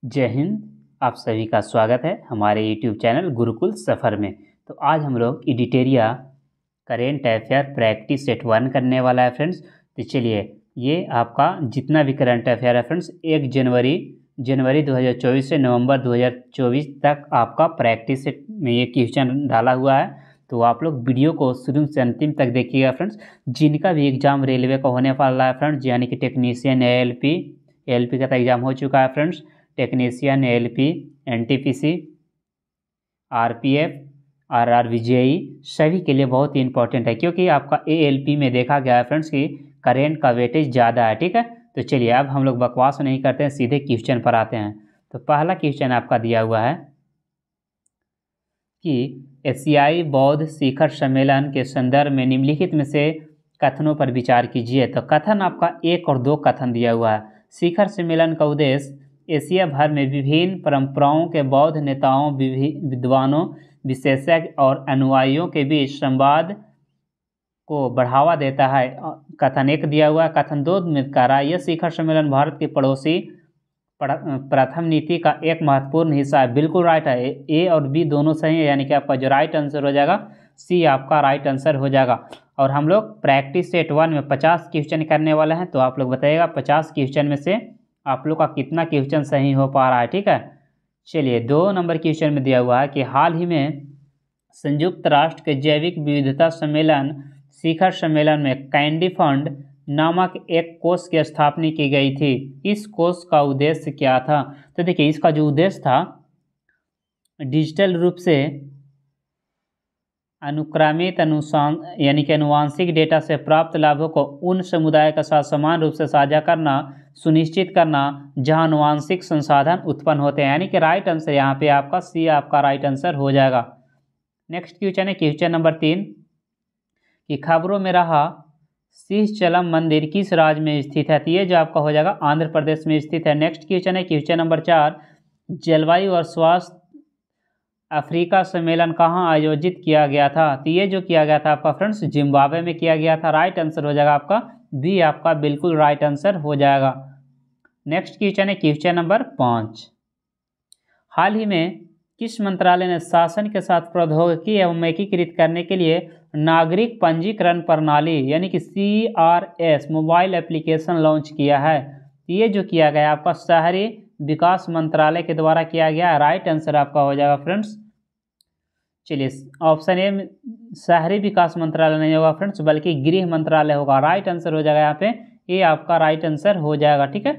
जय हिंद। आप सभी का स्वागत है हमारे YouTube चैनल गुरुकुल सफ़र में। तो आज हम लोग एडिटेरिया करेंट अफेयर प्रैक्टिस सेट 1 करने वाला है फ्रेंड्स। तो चलिए, ये आपका जितना भी करंट अफेयर है फ्रेंड्स 1 जनवरी 2024 से नवंबर 2024 तक आपका प्रैक्टिस सेट में ये क्वेश्चन डाला हुआ है। तो आप लोग वीडियो को शुरू से अंतिम तक देखिएगा फ्रेंड्स। जिनका भी एग्ज़ाम रेलवे का होने वाला है फ्रेंड्स, यानी कि टेक्नीशियन ALP का तो एग्ज़ाम हो चुका है friends. Technician ALP NTPC RPF RR VJE सभी के लिए बहुत ही इंपॉर्टेंट है, क्योंकि आपका ALP में देखा गया है फ्रेंड्स कि करेंट का वेटेज ज़्यादा है। ठीक है, तो चलिए अब हम लोग बकवास नहीं करते हैं, सीधे क्वेश्चन पर आते हैं। तो पहला क्वेश्चन आपका दिया हुआ है कि एशियाई बौद्ध शिखर सम्मेलन के संदर्भ में निम्नलिखित में से कथनों पर विचार कीजिए। तो कथन आपका 1 और 2 कथन दिया हुआ है। शिखर सम्मेलन का उद्देश्य एशिया भर में विभिन्न परंपराओं के बौद्ध नेताओं, विद्वानों, विशेषज्ञ और अनुयायियों के बीच संवाद को बढ़ावा देता है। कथन 1 दिया हुआ है। कथन 2 में कह रहा है यह शिखर सम्मेलन भारत के पड़ोसी प्रथम नीति का एक महत्वपूर्ण हिस्सा है। बिल्कुल राइट है, A और B दोनों सही है, यानी कि आपका जो राइट आंसर हो जाएगा C आपका राइट आंसर हो जाएगा। और हम लोग प्रैक्टिस सेट 1 में 50 क्वेश्चन करने वाले हैं। तो आप लोग बताइएगा 50 क्वेश्चन में से आप लोग का कितना क्वेश्चन सही हो पा रहा है। ठीक है, चलिए 2 नंबर क्वेश्चन में दिया हुआ है कि हाल ही में संयुक्त राष्ट्र के जैविक विविधता सम्मेलन शिखर सम्मेलन में कैंडी फंड नामक एक कोष की स्थापना की गई थी। इस कोष का उद्देश्य क्या था? तो देखिए, इसका जो उद्देश्य था डिजिटल रूप से अनुक्रमित यानी कि अनुवांशिक डेटा से प्राप्त लाभों को उन समुदाय के साथ समान रूप से साझा करना सुनिश्चित करना जहां अनुवांशिक संसाधन उत्पन्न होते हैं। यानी कि राइट आंसर यहाँ पे आपका C आपका राइट आंसर हो जाएगा। नेक्स्ट क्वेश्चन है क्वेश्चन नंबर 3 कि खबरों में रहा सिंहचलम मंदिर किस राज्य में स्थित है? तो ये जो आपका हो जाएगा आंध्र प्रदेश में स्थित है। नेक्स्ट क्वेश्चन है क्वेश्चन नंबर 4 जलवायु और स्वास्थ्य अफ्रीका सम्मेलन कहाँ आयोजित किया गया था? तो ये जो किया गया था आपका फ्रेंड्स जिम्बाब्वे में किया गया था। राइट आंसर हो जाएगा आपका B आपका बिल्कुल राइट आंसर हो जाएगा। नेक्स्ट क्वेश्चन है क्वेश्चन नंबर 5 हाल ही में किस मंत्रालय ने शासन के साथ प्रौद्योगिकी एवं एकीकृत करने के लिए नागरिक पंजीकरण प्रणाली यानी कि CRS मोबाइल एप्लीकेशन लॉन्च किया है? ये जो किया गया आपका शहरी विकास मंत्रालय के द्वारा किया गया। राइट आंसर आपका हो जाएगा फ्रेंड्स। चलिए, ऑप्शन ए शहरी विकास मंत्रालय नहीं होगा फ्रेंड्स, बल्कि गृह मंत्रालय होगा। राइट आंसर हो जाएगा यहाँ पे ये आपका राइट आंसर हो जाएगा। ठीक है,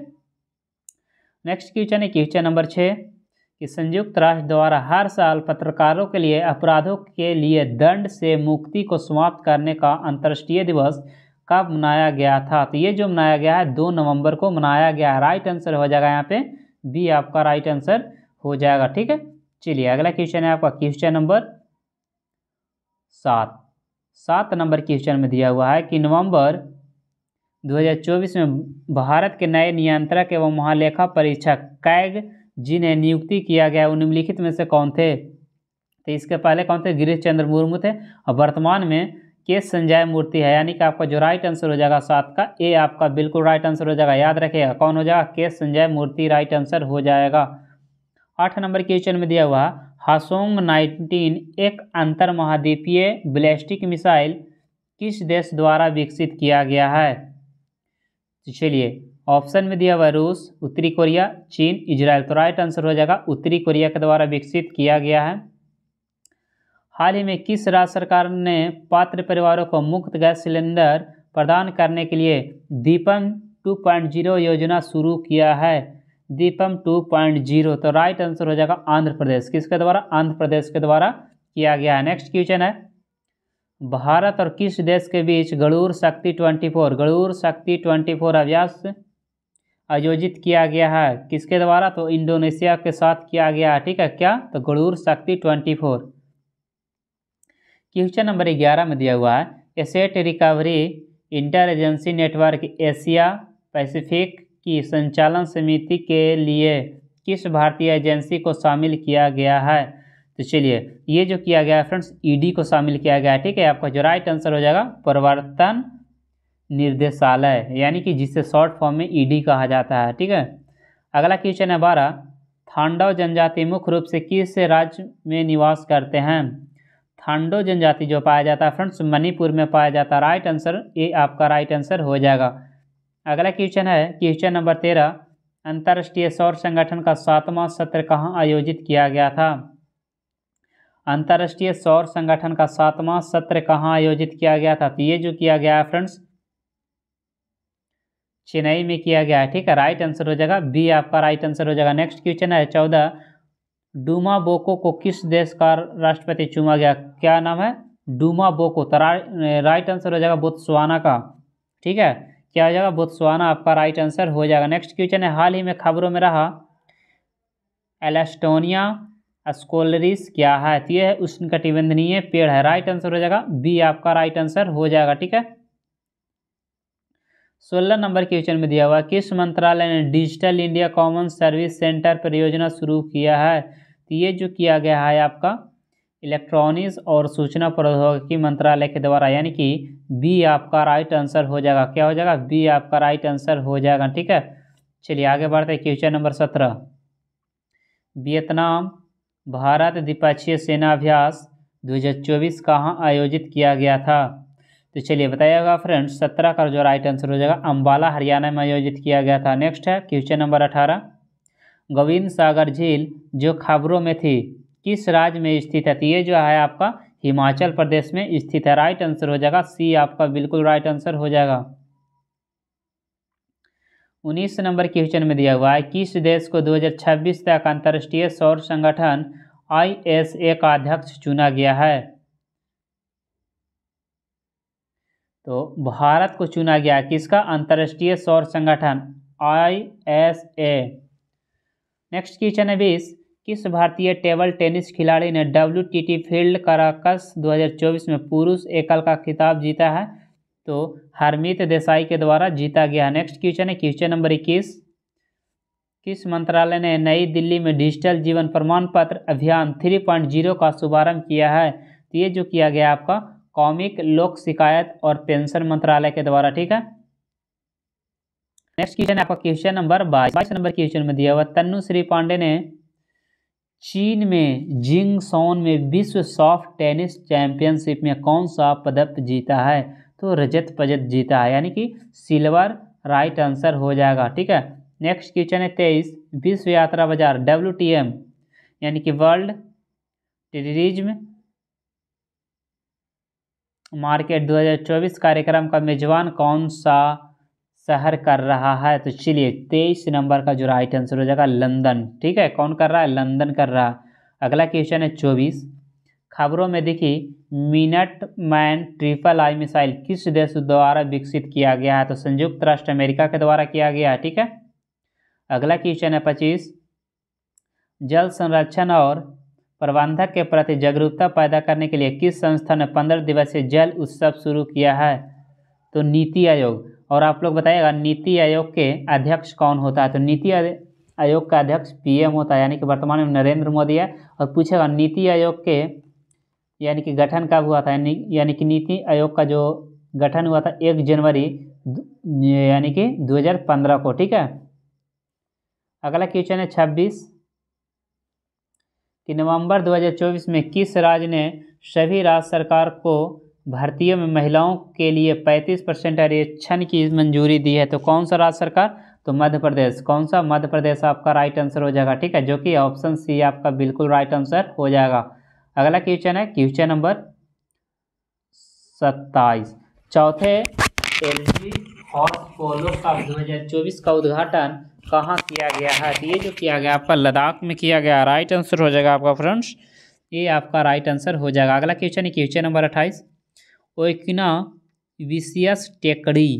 नेक्स्ट क्वेश्चन है क्वेश्चन नंबर 6 कि संयुक्त राष्ट्र द्वारा हर साल पत्रकारों के लिए अपराधों के लिए दंड से मुक्ति को समाप्त करने का अंतर्राष्ट्रीय दिवस कब मनाया गया था? तो ये जो मनाया गया है 2 नवंबर को मनाया गया है। राइट आंसर हो जाएगा यहाँ पे B आपका राइट आंसर हो जाएगा। ठीक है, चलिए अगला क्वेश्चन है आपका क्वेश्चन नंबर 7 नंबर क्वेश्चन में दिया हुआ है कि नवंबर 2024 में भारत के नए नियंत्रक एवं महालेखा परीक्षक कैग जिन्हें नियुक्ति किया गया उन निम्नलिखित में से कौन थे? तो इसके पहले कौन थे? गिरीश चंद्र मुर्मू थे और वर्तमान में के संजय मूर्ति है। यानी कि आपका जो राइट आंसर हो जाएगा 7 का A आपका बिल्कुल राइट आंसर हो जाएगा। याद रखिएगा कौन हो जाएगा? के संजय मूर्ति राइट आंसर हो जाएगा। 8 नंबर क्वेश्चन में दिया हुआ हासोंग 19 एक अंतर महाद्वीपीय बैलिस्टिक मिसाइल किस देश द्वारा विकसित किया गया है? तो चलिए ऑप्शन में दिया हुआ रूस, उत्तरी कोरिया, चीन, इजराइल। तो राइट आंसर हो जाएगा उत्तरी कोरिया के द्वारा विकसित किया गया है। हाल ही में किस राज्य सरकार ने पात्र परिवारों को मुफ्त गैस सिलेंडर प्रदान करने के लिए दीपम 2.0 योजना शुरू किया है? दीपम 2.0। तो राइट आंसर हो जाएगा आंध्र प्रदेश। किसके द्वारा? आंध्र प्रदेश के द्वारा किया गया है। नेक्स्ट क्वेश्चन है भारत और किस देश के बीच गणूर शक्ति 24 अभ्यास आयोजित किया गया है? किसके द्वारा? तो इंडोनेशिया के साथ किया गया है। ठीक है, क्या? तो गणूर शक्ति 24। क्वेश्चन नंबर 11 में दिया हुआ है asset recovery inter agency network Asia Pacific की संचालन समिति के लिए किस भारतीय एजेंसी को शामिल किया गया है? तो चलिए ये जो किया गया है फ्रेंड्स ED को शामिल किया गया है। ठीक है, आपका जो राइट आंसर हो जाएगा प्रवर्तन निर्देशालय, यानी कि जिसे शॉर्ट फॉर्म में ED कहा जाता है। ठीक है, अगला क्वेश्चन है 12 थांडव जनजाति मुख्य रूप से किस राज्य में निवास करते हैं? थांडो जनजाति जो पाया जाता है फ्रेंड्स मणिपुर में पाया जाता है। राइट आंसर ये आपका राइट आंसर हो जाएगा। अगला क्वेश्चन है क्वेश्चन नंबर 13, अंतर्राष्ट्रीय सौर संगठन का 7वां सत्र कहाँ आयोजित किया गया था? अंतर्राष्ट्रीय सौर संगठन का 7वां सत्र कहाँ आयोजित किया गया था? तो ये जो किया गया है फ्रेंड्स चेन्नई में किया गया है। ठीक है, राइट आंसर हो जाएगा बी आपका राइट आंसर हो जाएगा। नेक्स्ट क्वेश्चन है 14, डूमा बोको को किस देश का राष्ट्रपति चुना गया? क्या नाम है? डूमा बोको। तो राइट आंसर हो जाएगा बोत्सवाना का। ठीक है, क्या हो जाएगा? बोत्सवाना आपका राइट आंसर हो जाएगा। नेक्स्ट क्वेश्चन है हाल ही में खबरों में रहा एलास्टोनिया स्कोलरिस क्या है? तो ये उष्णकटिबंधीय पेड़ है। राइट आंसर हो जाएगा बी आपका राइट आंसर हो जाएगा। ठीक है, 16 नंबर क्वेश्चन में दिया हुआ किस मंत्रालय ने digital India common service centre परियोजना शुरू किया है? तो ये जो किया गया है आपका इलेक्ट्रॉनिक्स और सूचना प्रौद्योगिकी मंत्रालय के द्वारा, यानी कि बी आपका राइट आंसर हो जाएगा। क्या हो जाएगा? बी आपका राइट आंसर हो जाएगा। ठीक है, चलिए आगे बढ़ते हैं। क्वेश्चन नंबर 17, वियतनाम भारत द्विपक्षीय सेना अभ्यास 2024 कहाँ आयोजित किया गया था? तो चलिए बताइएगा फ्रेंड्स। 17 का जो राइट आंसर हो जाएगा अम्बाला हरियाणा में आयोजित किया गया था। नेक्स्ट है क्वेश्चन नंबर 18, गोविंद सागर झील जो खबरों में थी किस राज्य में स्थित है? तो ये जो है आपका हिमाचल प्रदेश में स्थित है। राइट आंसर हो जाएगा सी आपका बिल्कुल राइट आंसर हो जाएगा। 19 नंबर क्वेश्चन में दिया हुआ है किस देश को 2026 तक अंतर्राष्ट्रीय सौर संगठन ISA का अध्यक्ष चुना गया है? तो भारत को चुना गया किसका? अंतर्राष्ट्रीय सौर संगठन ISA। नेक्स्ट क्वेश्चन है 20, किस भारतीय टेबल टेनिस खिलाड़ी ने WTT फील्ड कराकस 2024 में पुरुष एकल का खिताब जीता है? तो हरमीत देसाई के द्वारा जीता गया। नेक्स्ट क्वेश्चन है क्वेश्चन नंबर 21, किस मंत्रालय ने नई दिल्ली में डिजिटल जीवन प्रमाण पत्र अभियान 3.0 का शुभारंभ किया है? तो ये जो किया गया आपका कॉमिक लोक शिकायत और पेंशन मंत्रालय के द्वारा। ठीक है, नेक्स्ट क्वेश्चन है आपका क्वेश्चन नंबर 22 नंबर क्वेश्चन में दिया हुआ तनुश्री पांडे ने चीन में जिंगसोन में विश्व सॉफ्ट टेनिस चैंपियनशिप में कौन सा पदक जीता है? तो रजत पदक जीता है, यानी कि सिल्वर राइट आंसर हो जाएगा। ठीक है, नेक्स्ट क्वेश्चन है 23, विश्व यात्रा बाजार WTM यानी कि वर्ल्ड टूरिज्म मार्केट 2024 कार्यक्रम का मेजबान कौन सा शहर कर रहा है? तो चलिए 23 नंबर का जो राइट आंसर हो जाएगा लंदन। ठीक है, कौन कर रहा है? लंदन कर रहा है। अगला क्वेश्चन है 24, खबरों में दिखी मिनट मैन III मिसाइल किस देश द्वारा विकसित किया गया है? तो संयुक्त राष्ट्र अमेरिका के द्वारा किया गया है। ठीक है, अगला क्वेश्चन है 25, जल संरक्षण और प्रबंधक के प्रति जागरूकता पैदा करने के लिए किस संस्था ने 15 दिवसीय जल उत्सव शुरू किया है? तो नीति आयोग। और आप लोग बताइएगा नीति आयोग के अध्यक्ष कौन होता है? तो नीति आयोग का अध्यक्ष PM होता है, यानी कि वर्तमान में नरेंद्र मोदी है। और पूछेगा नीति आयोग के यानी कि गठन कब हुआ था? यानी कि नीति आयोग का जो गठन हुआ था 1 जनवरी यानी कि 2015 को। ठीक है, अगला क्वेश्चन है 26, कि नवंबर 2024 में किस राज्य ने सभी राज्य सरकार को भर्तियों में महिलाओं के लिए 35% आरक्षण की मंजूरी दी है? तो कौन सा राज्य सरकार? तो मध्य प्रदेश। कौन सा? मध्य प्रदेश आपका राइट आंसर हो जाएगा। ठीक है, जो कि ऑप्शन सी आपका बिल्कुल राइट आंसर हो जाएगा। अगला क्वेश्चन है क्वेश्चन नंबर 27, चौथे LG हॉर्स पोलो कप 2024 का उद्घाटन कहाँ किया गया है? तो ये जो किया गया आपका लद्दाख में किया गया। राइट आंसर हो जाएगा आपका फ्रेंड्स, ये आपका राइट आंसर हो जाएगा। अगला क्वेश्चन है क्वेश्चन नंबर 28, ओकिना विसियस टेकड़ी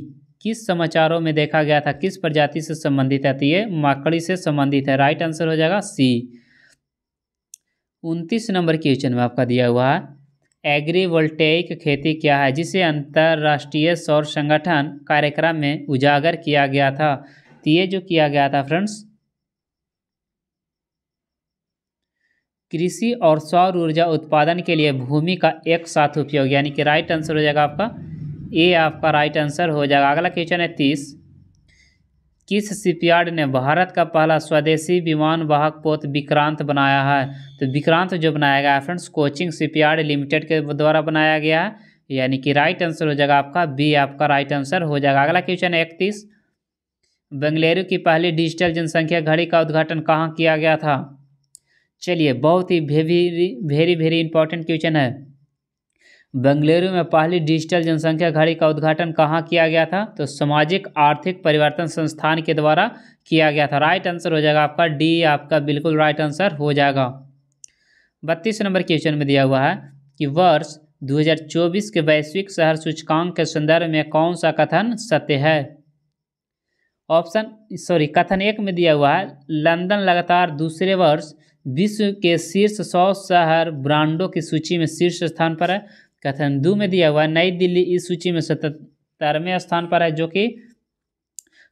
किस समाचारों में देखा गया था? किस प्रजाति से संबंधित है? तो ये मकड़ी से संबंधित है। राइट आंसर हो जाएगा सी। 29 नंबर क्वेश्चन में आपका दिया हुआ है एग्रीवोल्टेइक खेती क्या है जिसे अंतर्राष्ट्रीय सौर संगठन कार्यक्रम में उजागर किया गया था? तो ये जो किया गया था फ्रेंड्स कृषि और सौर ऊर्जा उत्पादन के लिए भूमि का एक साथ उपयोग, यानी कि राइट आंसर हो जाएगा आपका ए आपका राइट आंसर हो जाएगा। अगला क्वेश्चन है 30, किस शिपयार्ड ने भारत का पहला स्वदेशी विमान वाहक पोत विक्रांत बनाया है? तो विक्रांत जो बनाया गया है फ्रेंड्स कोचिन शिपयार्ड लिमिटेड के द्वारा बनाया गया है, यानी कि राइट आंसर हो जाएगा आपका बी, आपका राइट आंसर हो जाएगा। अगला क्वेश्चन है 31, बेंगलुरु की पहली डिजिटल जनसंख्या घड़ी का उद्घाटन कहाँ किया गया था? चलिए, बहुत ही वेरी वेरी इंपॉर्टेंट क्वेश्चन है। बेंगलुरु में पहली डिजिटल जनसंख्या घड़ी का उद्घाटन कहाँ किया गया था? तो सामाजिक आर्थिक परिवर्तन संस्थान के द्वारा किया गया था। राइट आंसर हो जाएगा आपका डी, आपका बिल्कुल राइट आंसर हो जाएगा। 32 नंबर क्वेश्चन में दिया हुआ है कि वर्ष 2024 के वैश्विक शहर सूचकांक के संदर्भ में कौन सा कथन सत्य है? कथन 1 में दिया हुआ है लंदन लगातार दूसरे वर्ष विश्व के शीर्ष 100 शहर ब्रांडों की सूची में शीर्ष स्थान पर है। कथन 2 में दिया हुआ है नई दिल्ली इस सूची में 77वें स्थान पर है, जो कि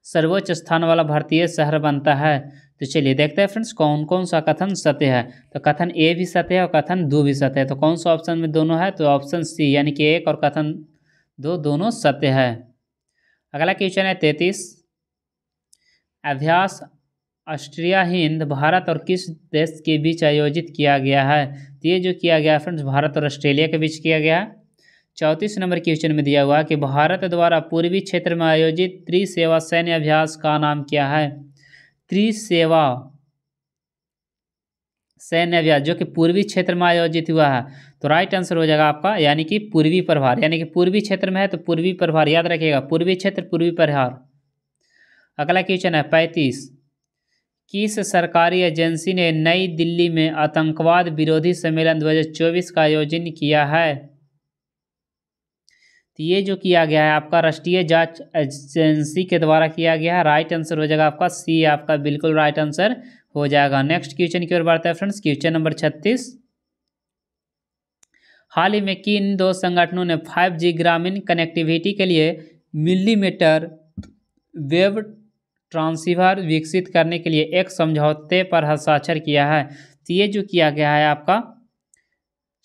सर्वोच्च स्थान वाला भारतीय शहर बनता है। तो चलिए देखते हैं फ्रेंड्स कौन कौन सा कथन सत्य है। तो कथन ए भी सत्य है और कथन 2 भी सत्य है। तो कौन सा ऑप्शन में दोनों है? तो ऑप्शन सी यानी कि 1 और कथन 2 दोनों सत्य है। अगला क्वेश्चन है 33, अभ्यास ऑस्ट्रिया हिंद भारत और किस देश के बीच आयोजित किया गया है? तो ये जो किया गया फ्रेंड्स भारत और ऑस्ट्रेलिया के बीच किया गया है। 34 नंबर क्वेश्चन में दिया हुआ कि भारत द्वारा पूर्वी क्षेत्र में आयोजित त्रिसेवा सैन्य अभ्यास का नाम क्या है? त्रिसेवा सैन्य अभ्यास जो कि पूर्वी क्षेत्र में आयोजित हुआ है। तो राइट आंसर हो जाएगा आपका यानी कि पूर्वी प्रभार, यानी कि पूर्वी क्षेत्र में है तो पूर्वी प्रभार याद रखिएगा, पूर्वी क्षेत्र पूर्वी प्रभार। अगला क्वेश्चन है 35, किस सरकारी एजेंसी ने नई दिल्ली में आतंकवाद विरोधी सम्मेलन 2024 का आयोजन किया है? तो ये जो किया गया है आपका राष्ट्रीय जांच एजेंसी के द्वारा किया गया है। राइट आंसर हो जाएगा आपका सी, आपका बिल्कुल राइट आंसर हो जाएगा। नेक्स्ट क्वेश्चन की ओर बढ़ते हैं फ्रेंड्स। क्वेश्चन नंबर 36, हाल ही में किन 2 संगठनों ने 5G ग्रामीण कनेक्टिविटी के लिए मिलीमीटर वेव ट्रांसीवर विकसित करने के लिए एक समझौते पर हस्ताक्षर किया है? तो ये जो किया गया है आपका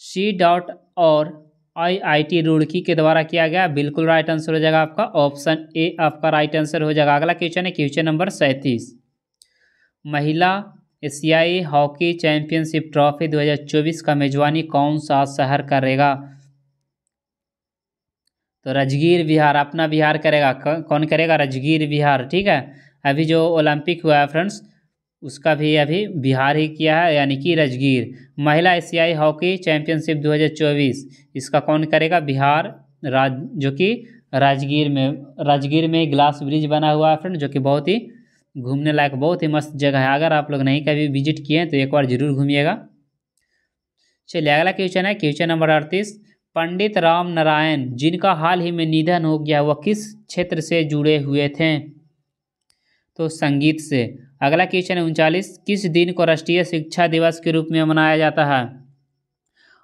C.DOT और IIT रुड़की के द्वारा किया गया। बिल्कुल राइट आंसर हो जाएगा आपका ऑप्शन ए, आपका राइट आंसर हो जाएगा। अगला क्वेश्चन है क्वेश्चन नंबर 37, महिला एशियाई हॉकी चैंपियनशिप ट्रॉफी 2024 का मेजबानी कौन सा शहर करेगा? तो राजगीर बिहार, अपना बिहार करेगा। कौन करेगा? राजगीर बिहार। ठीक है, अभी जो ओलंपिक हुआ है फ्रेंड्स उसका भी अभी बिहार ही किया है, यानी कि राजगीर। महिला एशियाई हॉकी चैंपियनशिप 2024 इसका कौन करेगा? बिहार जो कि राजगीर में ग्लास ब्रिज बना हुआ है फ्रेंड, जो कि बहुत ही घूमने लायक बहुत ही मस्त जगह है। अगर आप लोग नहीं कभी विजिट किए हैं तो एक बार जरूर घूमिएगा। चलिए अगला क्वेश्चन है क्वेश्चन नंबर 38, पंडित राम नारायण जिनका हाल ही में निधन हो गया वह किस क्षेत्र से जुड़े हुए थे? तो संगीत से। अगला क्वेश्चन है 39, किस दिन को राष्ट्रीय शिक्षा दिवस के रूप में मनाया जाता है?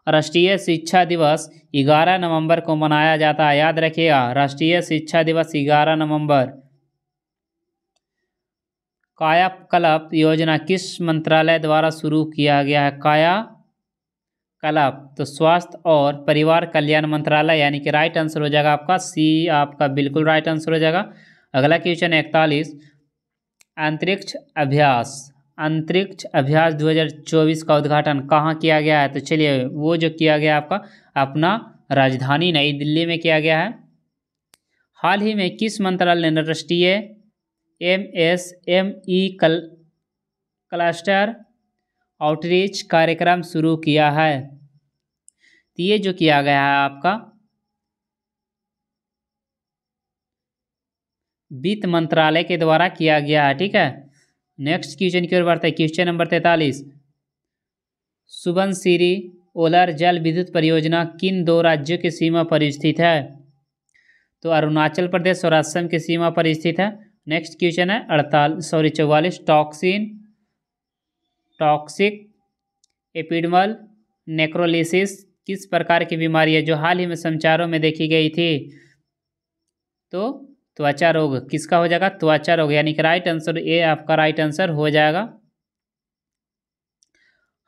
राष्ट्रीय शिक्षा दिवस 11 नवंबर को मनाया जाता है, याद रखिएगा राष्ट्रीय शिक्षा दिवस 11 नवंबर। कायाकल्प योजना किस मंत्रालय द्वारा शुरू किया गया है? कायाकल्प तो स्वास्थ्य और परिवार कल्याण मंत्रालय, यानी कि राइट आंसर हो जाएगा आपका सी, आपका बिल्कुल राइट आंसर हो जाएगा। अगला क्वेश्चन है 41, अंतरिक्ष अभ्यास 2024 का उद्घाटन कहाँ किया गया है? तो चलिए वो जो किया गया आपका अपना राजधानी नई दिल्ली में किया गया है। हाल ही में किस मंत्रालय ने राष्ट्रीय MSME क्लस्टर आउटरीच कार्यक्रम शुरू किया है? तो ये जो किया गया है आपका वित्त मंत्रालय के द्वारा किया गया है। ठीक है, नेक्स्ट क्वेश्चन की ओर बढ़ते हैं। क्वेश्चन नंबर 43, सुबनसिरी ओलर जल विद्युत परियोजना किन 2 राज्यों की सीमा पर स्थित है? तो अरुणाचल प्रदेश और असम की सीमा पर स्थित है। नेक्स्ट क्वेश्चन है 44, टॉक्सिक एपिडर्मल नेक्रोलिसिस किस प्रकार की बीमारी है जो हाल ही में समाचारों में देखी गई थी? तो त्वचा रोग किसका हो जाएगा? त्वचा रोग, यानी कि राइट आंसर ए, आपका राइट आंसर हो जाएगा।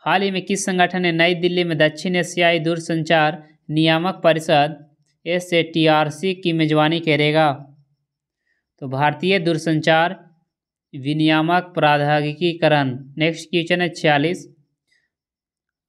हाल ही में किस संगठन ने नई दिल्ली में दक्षिण एशियाई दूरसंचार नियामक परिषद SATRC की मेजबानी करेगा? तो भारतीय दूरसंचार विनियामक प्रौद्योगिकीकरण। नेक्स्ट क्वेश्चन है 46,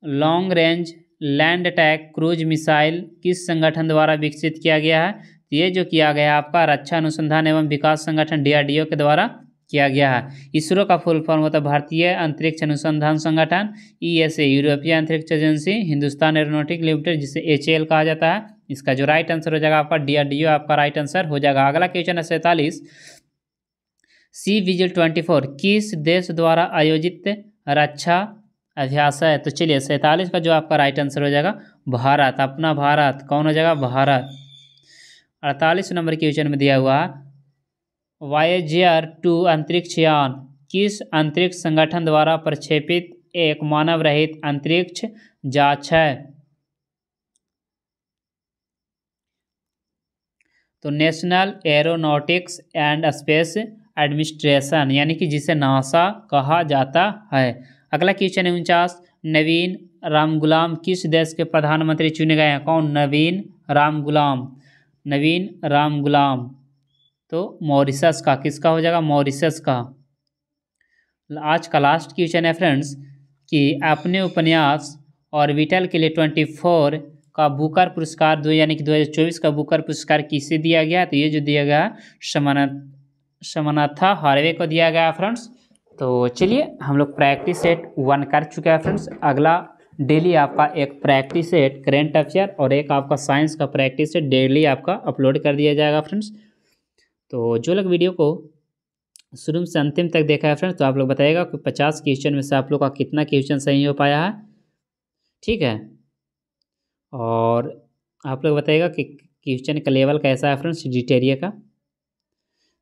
long range land attack cruise missile किस संगठन द्वारा विकसित किया गया है? तो ये जो किया गया है आपका रक्षा अनुसंधान एवं विकास संगठन DRDO के द्वारा किया गया है। इसरो का फुल फॉर्म होता है भारतीय अंतरिक्ष अनुसंधान संगठन, ESA यूरोपीय अंतरिक्ष एजेंसी, हिंदुस्तान एरोनॉटिक लिमिटेड जिसे HAL कहा जाता है। इसका जो राइट आंसर हो जाएगा आपका DRDO आपका राइट आंसर हो जाएगा। अगला क्वेश्चन है 47, सी विजिल 24 किस देश द्वारा आयोजित रक्षा अभ्यास है? तो चलिए 47 का जो आपका राइट आंसर हो जाएगा भारत, अपना भारत। कौन हो जाएगा? भारत। 48 नंबर क्वेश्चन में दिया हुआ वायेजर 2 अंतरिक्ष यान किस अंतरिक्ष संगठन द्वारा प्रक्षेपित एक मानव रहित अंतरिक्ष जांच है? तो national aeronautics and space administration यानी कि जिसे नासा कहा जाता है। अगला क्वेश्चन है 49, नवीन रामगुलाम किस देश के प्रधानमंत्री चुने गए हैं? कौन? नवीन रामगुलाम। नवीन रामगुलाम तो मॉरिशस का। किसका हो जाएगा? मॉरिशस का। आज का लास्ट क्वेश्चन है फ्रेंड्स कि अपने उपन्यास ऑर्बिटल के लिए 24 का बुकर पुरस्कार यानी कि 2024 का बुकर पुरस्कार किसे दिया गया? तो ये जो दिया गया समानाथा हार्वे को दिया गया फ्रेंड्स। तो चलिए हम लोग प्रैक्टिस सेट 1 कर चुके हैं फ्रेंड्स। अगला डेली आपका एक प्रैक्टिस सेट करेंट अफेयर और एक आपका साइंस का प्रैक्टिस सेट डेली आपका अपलोड कर दिया जाएगा फ्रेंड्स। तो जो लोग वीडियो को शुरू से अंतिम तक देखा है फ्रेंड्स तो आप लोग बताइएगा कि 50 क्वेश्चन में से आप लोग का कितना क्वेश्चन सही हो पाया है, ठीक है। और आप लोग बताइएगा कि क्वेश्चन का लेवल कैसा है फ्रेंड्स डिटेरिया का।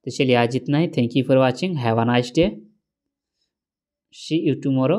तो चलिए आज इतना ही। Thank you for watching. Have a nice day. See you tomorrow.